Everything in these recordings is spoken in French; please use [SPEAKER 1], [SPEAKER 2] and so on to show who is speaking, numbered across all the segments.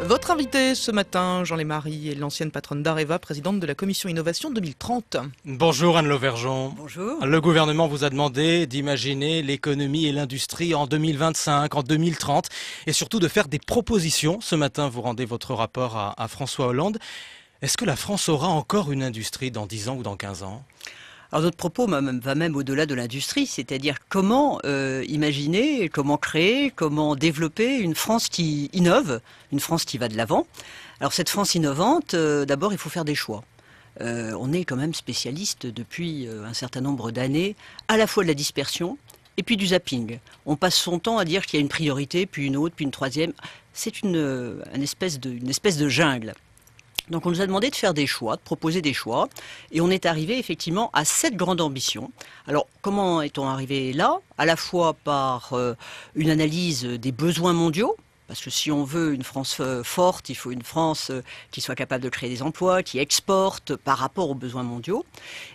[SPEAKER 1] Votre invité ce matin, Jean Lémarie, est l'ancienne patronne d'Areva, présidente de la commission Innovation 2030.
[SPEAKER 2] Bonjour Anne Lauvergeon.
[SPEAKER 3] Bonjour.
[SPEAKER 2] Le gouvernement vous a demandé d'imaginer l'économie et l'industrie en 2025, en 2030 et surtout de faire des propositions. Ce matin, vous rendez votre rapport à François Hollande. Est-ce que la France aura encore une industrie dans 10 ans ou dans 15 ans ?
[SPEAKER 3] Alors notre propos va même au-delà de l'industrie, c'est-à-dire comment imaginer, comment créer, comment développer une France qui innove, une France qui va de l'avant. Alors cette France innovante, d'abord il faut faire des choix. On est quand même spécialiste depuis un certain nombre d'années, à la fois de la dispersion et puis du zapping. On passe son temps à dire qu'il y a une priorité, puis une autre, puis une troisième. C'est une espèce de jungle. Donc on nous a demandé de faire des choix, de proposer des choix, et on est arrivé effectivement à cette grande ambition. Alors comment est-on arrivé là? À la fois par une analyse des besoins mondiaux, parce que si on veut une France forte, il faut une France qui soit capable de créer des emplois, qui exporte par rapport aux besoins mondiaux.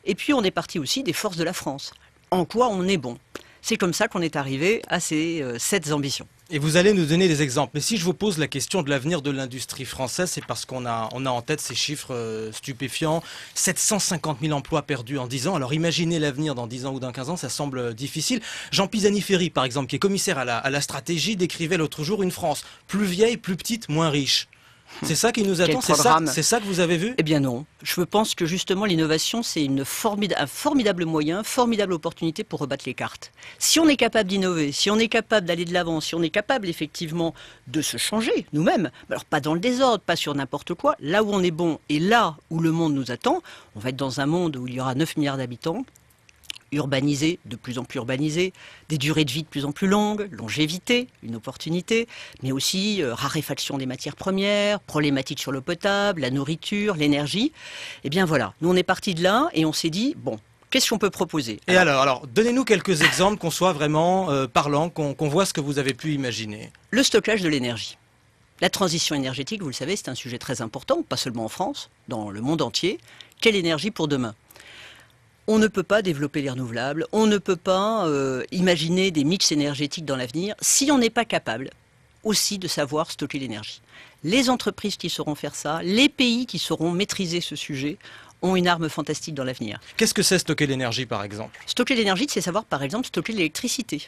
[SPEAKER 3] Et puis on est parti aussi des forces de la France. En quoi on est bon? C'est comme ça qu'on est arrivé à ces 7 ambitions.
[SPEAKER 2] Et vous allez nous donner des exemples. Mais si je vous pose la question de l'avenir de l'industrie française, c'est parce qu'on a en tête ces chiffres stupéfiants. 750 000 emplois perdus en 10 ans. Alors imaginez l'avenir dans 10 ans ou dans 15 ans, ça semble difficile. Jean Pisani-Ferry, par exemple, qui est commissaire à la stratégie, décrivait l'autre jour une France plus vieille, plus petite, moins riche. C'est ça qui nous attend, c'est ça que vous avez vu?
[SPEAKER 3] Eh bien non. Je pense que justement l'innovation, c'est un formidable moyen, formidable opportunité pour rebattre les cartes. Si on est capable d'innover, si on est capable d'aller de l'avant, si on est capable effectivement de se changer nous-mêmes, alors pas dans le désordre, pas sur n'importe quoi, là où on est bon et là où le monde nous attend, on va être dans un monde où il y aura 9 milliards d'habitants, urbanisé, de plus en plus urbanisé, des durées de vie de plus en plus longues, longévité, une opportunité, mais aussi raréfaction des matières premières, problématiques sur l'eau potable, la nourriture, l'énergie. Eh bien voilà, nous on est parti de là et on s'est dit, bon, qu'est-ce qu'on peut proposer?
[SPEAKER 2] Et alors donnez-nous quelques exemples qu'on soit vraiment parlants, qu'on voit ce que vous avez pu imaginer.
[SPEAKER 3] Le stockage de l'énergie. La transition énergétique, vous le savez, c'est un sujet très important, pas seulement en France, dans le monde entier. Quelle énergie pour demain? On ne peut pas développer les renouvelables, on ne peut pas imaginer des mix énergétiques dans l'avenir si on n'est pas capable aussi de savoir stocker l'énergie. Les entreprises qui sauront faire ça, les pays qui sauront maîtriser ce sujet, ont une arme fantastique dans l'avenir.
[SPEAKER 2] Qu'est-ce que c'est stocker l'énergie, par exemple?
[SPEAKER 3] Stocker l'énergie, c'est savoir, par exemple, stocker l'électricité.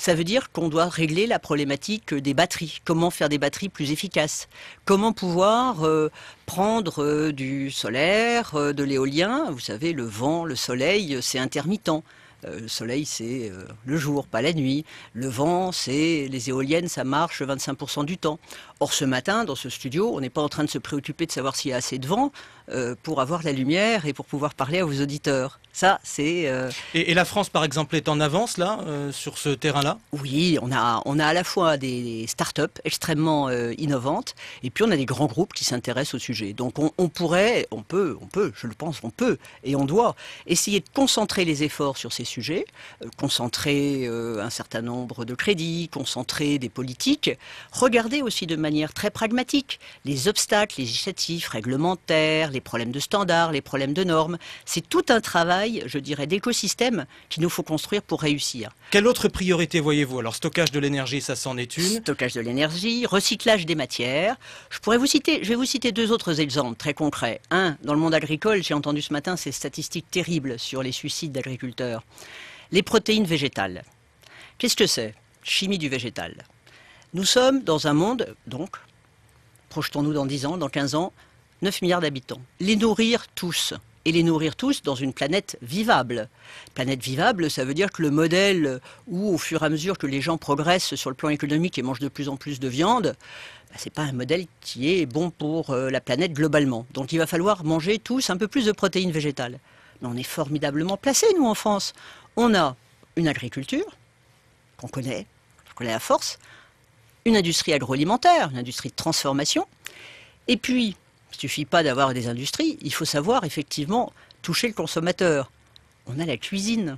[SPEAKER 3] Ça veut dire qu'on doit régler la problématique des batteries. Comment faire des batteries plus efficaces? Comment pouvoir prendre du solaire, de l'éolien? Vous savez, le vent, le soleil, c'est intermittent. Le soleil, c'est le jour, pas la nuit. Le vent, c'est les éoliennes, ça marche 25% du temps. Or, ce matin, dans ce studio, on n'est pas en train de se préoccuper de savoir s'il y a assez de vent pour avoir la lumière et pour pouvoir parler à vos auditeurs. Ça, c'est...
[SPEAKER 2] Et la France, par exemple, est en avance, là, sur ce terrain-là?
[SPEAKER 3] Oui, on a à la fois des start-up extrêmement innovantes, et puis on a des grands groupes qui s'intéressent au sujet. Donc on peut, je le pense, on peut, et on doit essayer de concentrer les efforts sur ces sujets, concentrer un certain nombre de crédits, concentrer des politiques, regarder aussi de manière très pragmatique les obstacles législatifs, réglementaires, les problèmes de standards, les problèmes de normes. C'est tout un travail, je dirais, d'écosystème qu'il nous faut construire pour réussir.
[SPEAKER 2] Quelle autre priorité voyez-vous? Alors, stockage de l'énergie, ça c'en est une.
[SPEAKER 3] Stockage de l'énergie, recyclage des matières. Je vais vous citer 2 autres exemples très concrets. Un, dans le monde agricole, j'ai entendu ce matin ces statistiques terribles sur les suicides d'agriculteurs. Les protéines végétales. Qu'est-ce que c'est? Chimie du végétal. Nous sommes dans un monde, donc, projetons-nous dans 10 ans, dans 15 ans, 9 milliards d'habitants. Les nourrir tous. Et les nourrir tous dans une planète vivable. Planète vivable, ça veut dire que le modèle où, au fur et à mesure que les gens progressent sur le plan économique et mangent de plus en plus de viande, c'est pas un modèle qui est bon pour la planète globalement. Donc il va falloir manger tous un peu plus de protéines végétales. Mais on est formidablement placés, nous, en France. On a une agriculture qu'on connaît à force, une industrie agroalimentaire, une industrie de transformation, et puis, il ne suffit pas d'avoir des industries, il faut savoir effectivement toucher le consommateur. On a la cuisine.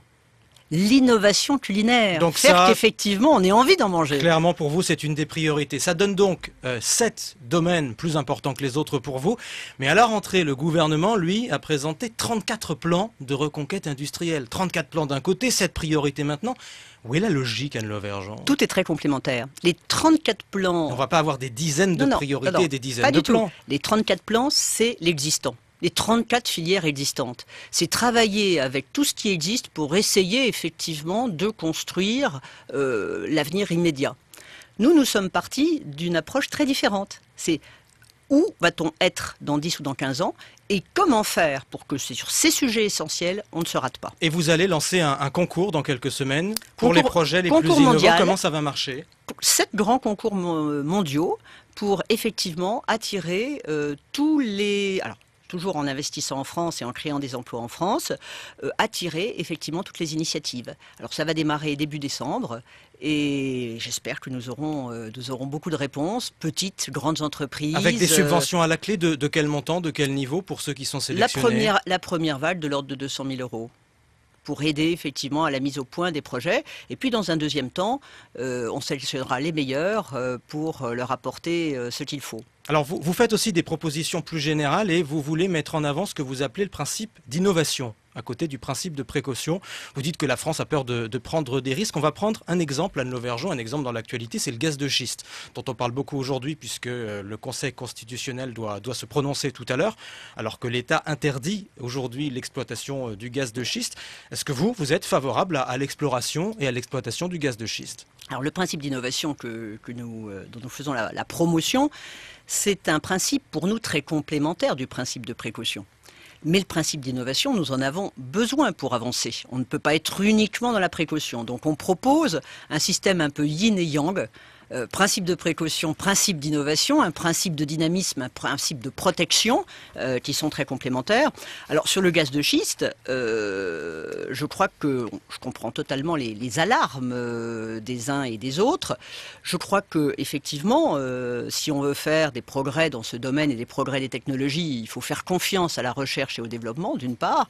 [SPEAKER 3] l'innovation culinaire.
[SPEAKER 2] Donc
[SPEAKER 3] faire
[SPEAKER 2] ça,
[SPEAKER 3] qu'effectivement, on ait envie d'en manger.
[SPEAKER 2] clairement, pour vous, c'est une des priorités. Ça donne donc 7 domaines plus importants que les autres pour vous. Mais à la rentrée, le gouvernement, lui, a présenté 34 plans de reconquête industrielle. 34 plans d'un côté, 7 priorités maintenant. Où est la logique, Anne Lauvergeon?
[SPEAKER 3] Tout est très complémentaire. Les 34 plans...
[SPEAKER 2] On ne va pas avoir des dizaines de priorités, des dizaines
[SPEAKER 3] pas
[SPEAKER 2] de
[SPEAKER 3] du tout.
[SPEAKER 2] plans.
[SPEAKER 3] Les 34 plans, c'est l'existant. Les 34 filières existantes. C'est travailler avec tout ce qui existe pour essayer effectivement de construire l'avenir immédiat. Nous sommes partis d'une approche très différente. C'est où va-t-on être dans 10 ou dans 15 ans et comment faire pour que c'est sur ces sujets essentiels, on ne se rate pas.
[SPEAKER 2] Et vous allez lancer un concours dans quelques semaines pour les projets les plus
[SPEAKER 3] concours
[SPEAKER 2] innovants.
[SPEAKER 3] mondial.
[SPEAKER 2] Comment ça va marcher?
[SPEAKER 3] 7 grands concours mondiaux pour effectivement attirer tous les... Alors, toujours en investissant en France et en créant des emplois en France, attirer effectivement toutes les initiatives. Alors ça va démarrer début décembre et j'espère que nous aurons beaucoup de réponses, petites, grandes entreprises.
[SPEAKER 2] Avec des subventions à la clé de quel montant, de quel niveau pour ceux qui sont sélectionnés?
[SPEAKER 3] La première vague de l'ordre de 200 000 € pour aider effectivement à la mise au point des projets. Et puis dans un deuxième temps, on sélectionnera les meilleurs pour leur apporter ce qu'il faut.
[SPEAKER 2] Alors vous faites aussi des propositions plus générales et vous voulez mettre en avant ce que vous appelez le principe d'innovation, à côté du principe de précaution. Vous dites que la France a peur de prendre des risques. On va prendre un exemple, Anne Lauvergeon, un exemple dans l'actualité, c'est le gaz de schiste, dont on parle beaucoup aujourd'hui puisque le Conseil constitutionnel doit se prononcer tout à l'heure, alors que l'État interdit aujourd'hui l'exploitation du gaz de schiste. Est-ce que vous êtes favorable à l'exploration et à l'exploitation du gaz de schiste?
[SPEAKER 3] Alors le principe d'innovation dont nous faisons la promotion, c'est un principe pour nous très complémentaire du principe de précaution. Mais le principe d'innovation, nous en avons besoin pour avancer. On ne peut pas être uniquement dans la précaution. Donc on propose un système un peu yin et yang. Principe de précaution, principe d'innovation, un principe de dynamisme, un principe de protection qui sont très complémentaires. Alors sur le gaz de schiste, je crois que je comprends totalement les alarmes des uns et des autres. Je crois que effectivement, si on veut faire des progrès dans ce domaine et des progrès des technologies, il faut faire confiance à la recherche et au développement d'une part.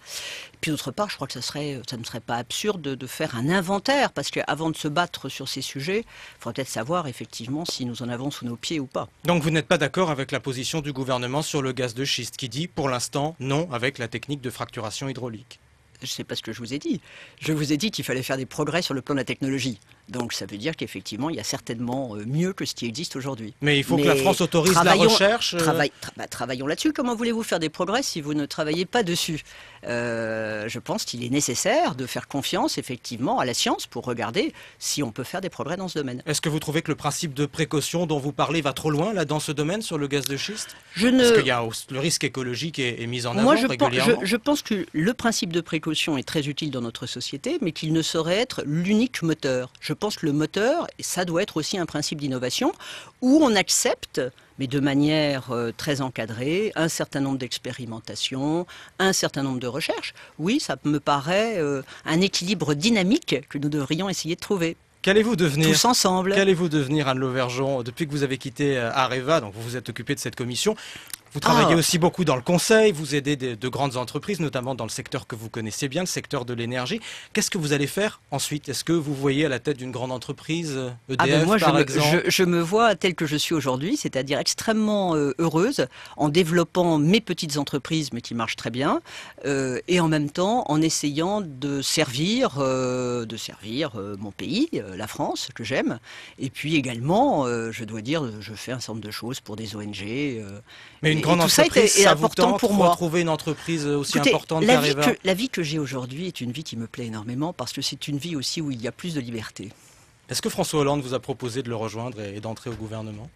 [SPEAKER 3] Puis d'autre part, je crois que ça ne serait pas absurde de faire un inventaire, parce qu'avant de se battre sur ces sujets, il faudrait peut-être savoir effectivement si nous en avons sous nos pieds ou pas.
[SPEAKER 2] Donc vous n'êtes pas d'accord avec la position du gouvernement sur le gaz de schiste qui dit pour l'instant non avec la technique de fracturation hydraulique?
[SPEAKER 3] Je ne sais pas ce que je vous ai dit. Je vous ai dit qu'il fallait faire des progrès sur le plan de la technologie. Donc ça veut dire qu'effectivement, il y a certainement mieux que ce qui existe aujourd'hui.
[SPEAKER 2] Mais il faut que la France autorise la recherche.
[SPEAKER 3] Travaillons là-dessus. Comment voulez-vous faire des progrès si vous ne travaillez pas dessus? Je pense qu'il est nécessaire de faire confiance effectivement à la science pour regarder si on peut faire des progrès dans ce domaine.
[SPEAKER 2] Est-ce que vous trouvez que le principe de précaution dont vous parlez va trop loin là dans ce domaine sur le gaz de schiste? Parce qu'il y a le risque écologique est mis en avant régulièrement.
[SPEAKER 3] Je pense que le principe de précaution est très utile dans notre société, mais qu'il ne saurait être l'unique moteur. Je pense que le moteur, ça doit être aussi un principe d'innovation où on accepte, mais de manière très encadrée, un certain nombre d'expérimentations, un certain nombre de recherches. Oui, ça me paraît un équilibre dynamique que nous devrions essayer de trouver.
[SPEAKER 2] Qu'allez-vous devenir
[SPEAKER 3] tous ensemble?
[SPEAKER 2] Qu'allez-vous devenir, Anne Lauvergeon, depuis que vous avez quitté Areva, donc vous vous êtes occupée de cette commission? Vous travaillez aussi beaucoup dans le conseil, vous aidez de grandes entreprises, notamment dans le secteur que vous connaissez bien, le secteur de l'énergie. Qu'est-ce que vous allez faire ensuite? Est-ce que vous voyez à la tête d'une grande entreprise, EDF par exemple?
[SPEAKER 3] Je me vois telle que je suis aujourd'hui, c'est-à-dire extrêmement heureuse, en développant mes petites entreprises, mais qui marchent très bien, et en même temps en essayant de servir mon pays, la France, que j'aime. Et puis également, je dois dire, je fais un certain nombre de choses pour des ONG.
[SPEAKER 2] Mais une grande entreprise, ça vous
[SPEAKER 3] important
[SPEAKER 2] tente
[SPEAKER 3] pour moi.
[SPEAKER 2] Retrouver une entreprise aussi
[SPEAKER 3] Écoutez,
[SPEAKER 2] importante qu'Areva?
[SPEAKER 3] La vie que j'ai aujourd'hui est une vie qui me plaît énormément parce que c'est une vie aussi où il y a plus de liberté.
[SPEAKER 2] Est-ce que François Hollande vous a proposé de le rejoindre et d'entrer au gouvernement?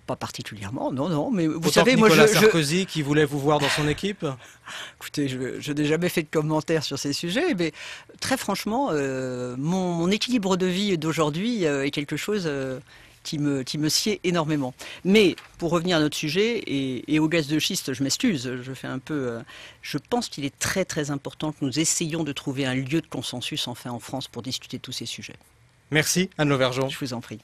[SPEAKER 3] Pas particulièrement, non, mais vous
[SPEAKER 2] Autant
[SPEAKER 3] savez,
[SPEAKER 2] que
[SPEAKER 3] moi
[SPEAKER 2] Nicolas Sarkozy qui voulait vous voir dans son équipe?
[SPEAKER 3] Écoutez, je n'ai jamais fait de commentaires sur ces sujets, mais très franchement, mon équilibre de vie d'aujourd'hui est quelque chose qui me sied énormément. Mais pour revenir à notre sujet et au gaz de schiste, je m'excuse, je pense qu'il est très très important que nous essayions de trouver un lieu de consensus enfin en France pour discuter de tous ces sujets.
[SPEAKER 2] Merci Anne Lauvergeon.
[SPEAKER 3] Je vous en prie.